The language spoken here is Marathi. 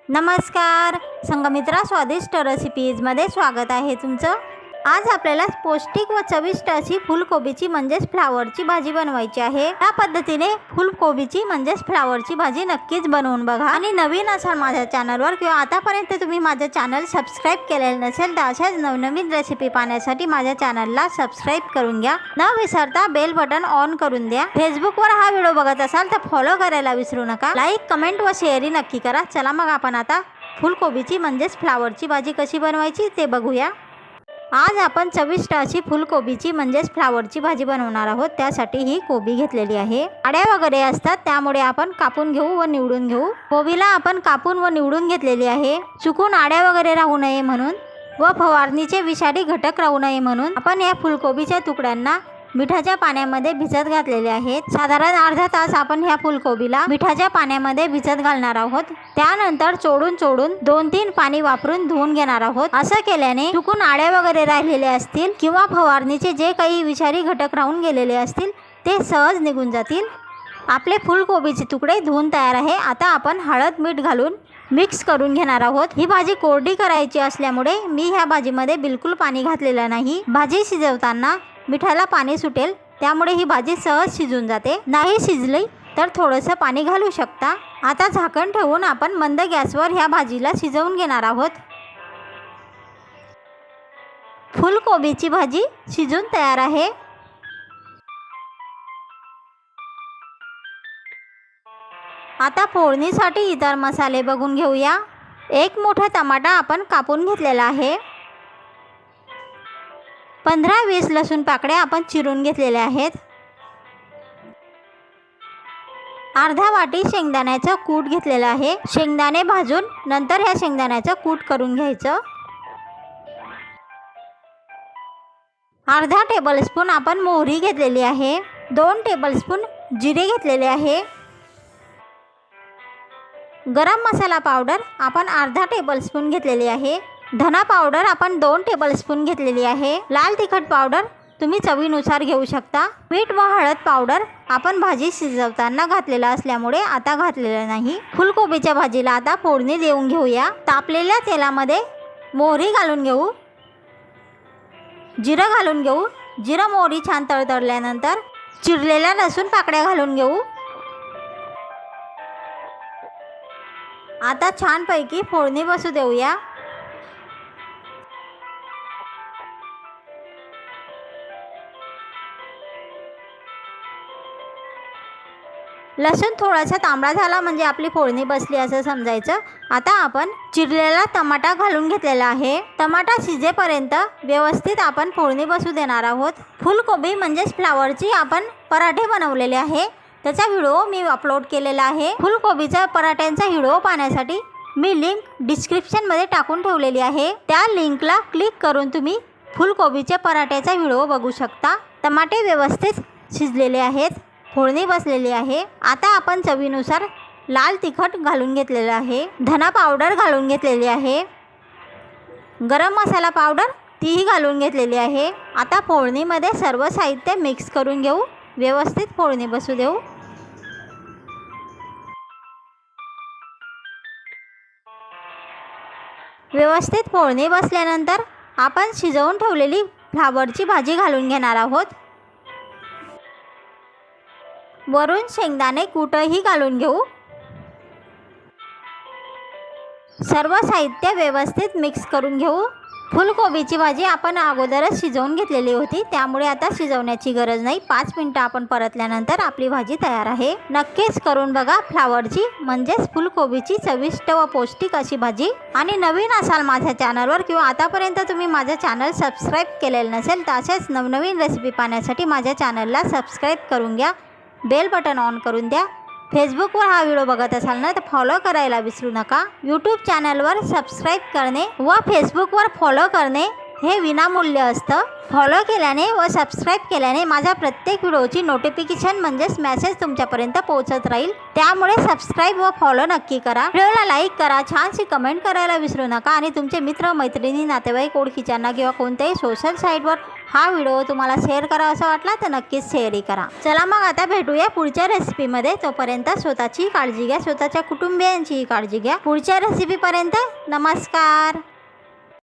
नमस्कार संगमित्रा स्वादिष्ट रेसिपीजमध्ये स्वागत आहे तुमचं। आज आपल्याला पौष्टिक व चविष्ट अशी फुलकोबीची म्हणजेच फ्लावरची भाजी बनवायची आहे। या पद्धतीने फुलकोबीची म्हणजेच फ्लावरची भाजी नक्कीच बनवून बघा। आणि नवीन असाल माझ्या चॅनलवर किंवा आतापर्यंत तुम्ही माझे चॅनल सबस्क्राइब केलेले नसेल तर अशाच नवनवीन रेसिपी पाहण्यासाठी माझ्या चॅनलला सबस्क्राइब करून घ्या। न विसरता बेल बटन ऑन करून द्या। फेसबुकवर हा व्हिडिओ बघत असाल तर फॉलो करायला विसरू नका। लाईक कमेंट व शेअरही नक्की करा। चला मग आपण आता फुलकोबीची म्हणजेच फ्लावरची भाजी कशी बनवायची ते बघूया। आज आपण चविष्ट अशी फुलकोबीची म्हणजेच फ्लावरची भाजी बनवणार आहोत। त्यासाठी ही कोबी घेतलेली आहे। आड्या वगैरे असतात त्यामुळे आपण कापून घेऊ व निवडून घेऊ। कोबीला आपण कापून व निवडून घेतलेली आहे। चुकून आड्या वगैरे राहू नये म्हणून व फवारणीचे विषारी घटक राहू नये म्हणून आपण या फुलकोबीच्या तुकड्यांना मिठाच्या पाण्यामध्ये भिजत घातलेले आहेत। साधारण अर्धा तास आपण ह्या फुलकोबीला मिठाच्या पाण्यामध्ये भिजत घालणार आहोत। त्यानंतर चोडून 2-3 पाणी वापरून धुवून घेणार आहोत। असं केल्याने चुकून आड्या वगैरे राहिलेले असतील किंवा फवारणीचे जे काही विषारी घटक राहून गेलेले असतील ते सहज निघून जातील। आपले फुलकोबीचे तुकडे धुवून तयार आहे। आता आपण हळद मीठ घालून मिक्स करून घेणार आहोत। ही भाजी कोरडी करायची असल्यामुळे मी ह्या भाजीमध्ये बिलकुल पाणी घातलेलं नाही। भाजी शिजवताना मिठाला पाणी सुटेल त्यामुळे ही भाजी सहज शिजून जाते। नाही शिजली तर थोडंसं पाणी घालू शकता। आता झाकण ठेवून आपण मंद गॅसवर ह्या भाजीला शिजवून घेणार आहोत। फुलकोबीची भाजी शिजून तयार आहे। आता फोडणीसाठी इतर मसाले बघून घेऊया। एक मोठा टमाटा आपण कापून घेतलेला आहे। 15-20 लसूण पाकळ्या आपण चिरून घेतलेल्या आहेत। अर्धा वाटी शेंगदाण्याचं कूट घेतलेलं आहे। शेंगदाणे भाजून नंतर ह्या शेंगदाण्याचं कूट करून घ्यायचं। अर्धा टेबलस्पून आपण मोहरी घेतलेली आहे। 2 टेबलस्पून जिरे घेतलेले आहे। गरम मसाला पावडर आपण अर्धा टेबलस्पून घेतलेली आहे। धना पावडर आपण 2 टेबलस्पून घेतलेली आहे। लाल तिखट पावडर तुम्ही चवीनुसार घेऊ शकता। मीठ व हळद पावडर आपण भाजी शिजवताना घातलेला असल्यामुळे आता घातलेलं नाही। फुलकोबीच्या भाजीला आता फोडणी देऊन घेऊया। तापलेल्या तेलामध्ये मोहरी घालून घेऊ, जिरं घालून घेऊ। जिरं मोहरी छान तळतळल्यानंतर चिरलेल्या लसूण पाकळ्या घालून घेऊ। आता छानपैकी फोडणी बसू देऊया। लसूण थोडासा तांबडा झाला म्हणजे आपली फोडणी बसली असं समजायचं। आता आपण चिरलेला टमाटा घालून घेतलेला आहे। टमाटा शिजेपर्यंत व्यवस्थित आपण फोडणी बसू देणार आहोत। फुलकोबी म्हणजेच फ्लावरची आपण पराठे बनवलेले आहे। त्याचा व्हिडिओ मी अपलोड केलेला आहे। फुलकोबीचा पराठ्यांचा व्हिडिओ पाहण्यासाठी मी लिंक डिस्क्रिप्शनमध्ये टाकून ठेवलेली आहे। त्या लिंकला क्लिक करून तुम्ही फुलकोबीच्या पराठ्याचा व्हिडिओ बघू शकता। टमाटे व्यवस्थित शिजलेले आहेत, फोडणी बसलेली आहे। आता आपण चवीनुसार लाल तिखट घालून घेतलेलं आहे। धना पावडर घालून घेतलेली आहे। गरम मसाला पावडर तीही घालून घेतलेली आहे। आता फोडणीमध्ये सर्व साहित्य मिक्स करून घेऊ, व्यवस्थित फोडणी बसू देऊ। व्यवस्थित फोडणी बसल्यानंतर आपण शिजवून ठेवलेली फ्लावरची भाजी घालून घेणार आहोत। वरून शेंगदाणे कूटही घालून घेऊ। सर्व साहित्य व्यवस्थित मिक्स करून घेऊ। फुलकोबीची भाजी आपण अगोदरच शिजवून घेतलेली होती त्यामुळे आता शिजवण्याची गरज नाही। 5 मिनिटं आपण परतल्यानंतर आपली भाजी तयार आहे। नक्कीच करून बघा फ्लावरची म्हणजेच फुलकोबीची चविष्ट व पौष्टिक अशी भाजी। आणि नवीन असाल माझ्या चॅनलवर किंवा आतापर्यंत तुम्ही माझे चॅनल सबस्क्राइब केलेले नसेल तर अशाच नवनवीन रेसिपी पाहण्यासाठी माझ्या चॅनलला सबस्क्राइब करून घ्या। बेल बटन ऑन करून द्या। फेसबुकवर हा व्हिडिओ बघत असाल ना तर फॉलो करायला विसरू नका। यूट्यूब चॅनलवर सबस्क्राइब करणे व फेसबुकवर फॉलो करणे हे विनामूल्य असतं। फॉलो केल्याने व सबस्क्राइब केल्याने माझ्या प्रत्येक व्हिडिओची नोटिफिकेशन म्हणजेच मेसेज तुमच्यापर्यंत पोहोचत राहील। त्यामुळे सबस्क्राइब व फॉलो नक्की करा। व्हिडिओला लाईक करा, छानशी कमेंट करायला विसरू नका आणि तुमचे मित्र मैत्रिणी नातेवाईक ओळखीच्यांना किंवा कोणत्याही सोशल साईटवर हा व्हिडिओ तुम्हाला शेअर करा असं वाटला तर नक्कीच शेअरही करा. चला मग आता भेटूया पुढच्या रेसिपीमध्ये. तोपर्यंत स्वतःची काळजी घ्या, स्वतःच्या कुटुंबियांचीही काळजी घ्या. पुढच्या रेसिपीपर्यंत नमस्कार.